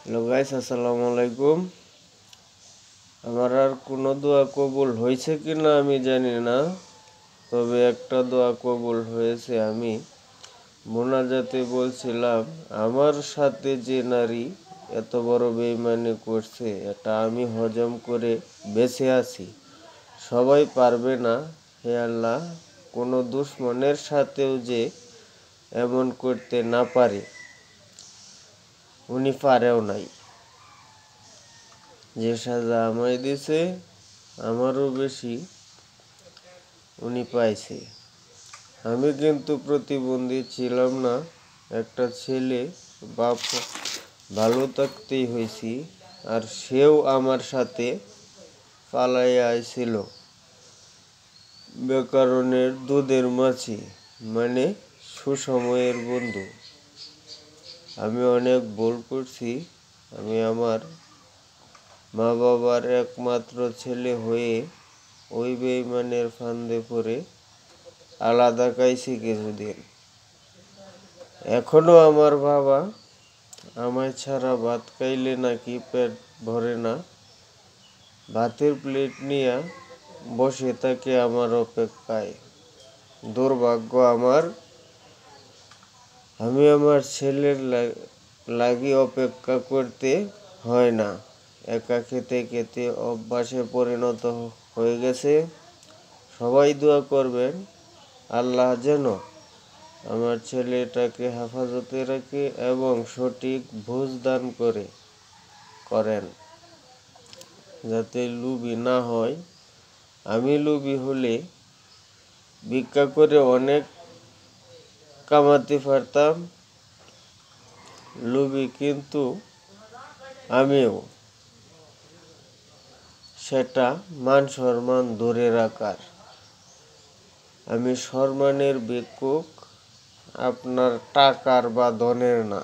Hello guys, আসসালামু আলাইকুম। আমার আর কোনো দোয়া কবুল হয়েছে কি না আমি জানি না, তবে একটা দোয়া কবুল হয়েছে। আমি মোনাজাতে বলছিলাম, আমার সাথে যে নারী এত বড় বেঈমানি করছে, এটা আমি হজম করে বেঁচে আছি। সবাই পারবে না, হে আল্লাহ, কোনো দুশ্মনের সাথেও যে এমন করতে না পারে, উনি পারেও নাই। যে সাজা আমায় দিছে আমারও বেশি উনি পাইছে। আমি কিন্তু প্রতিবন্ধী ছিলাম না, একটা ছেলে বাপ ভালো থাকতেই হয়েছি, আর সেও আমার সাথে পালাইয়া আইছিল বেকারণের দুধের মাছি, মানে সুসময়ের বন্ধু। আমি অনেক ভুল করছি। আমি আমার মা বাবার একমাত্র ছেলে হয়ে ওই বেঈমানের ফান্দে পড়ে আলাদা খাইছি কিছুদিন। এখনো আমার বাবা আমায় ছাড়া ভাত খাইলে নাকি পেট ভরে না, ভাতের প্লেট নিয়ে বসে থাকে আমার অপেক্ষায়। দুর্ভাগ্য আমার, আমি আমার ছেলের লাগি অপেক্ষা করতে হয় না। একা খেতে খেতে অভ্যাসে পরিণত হয়ে গেছে। সবাই দোয়া করবেন, আল্লাহ যেন আমার ছেলেটাকে হেফাজতে রাখে এবং সঠিক বুঝ দান করেন, যাতে লোভী না হয়। আমি লোভী হলে ভিক্ষা করে অনেক কামাতে পারতাম। লোভী কিন্তু আমিও, সেটা মান সম্মান ধরে রাখার। আমি সম্মানের ভিক্ষুক, আপনার টাকার বা ধনের না।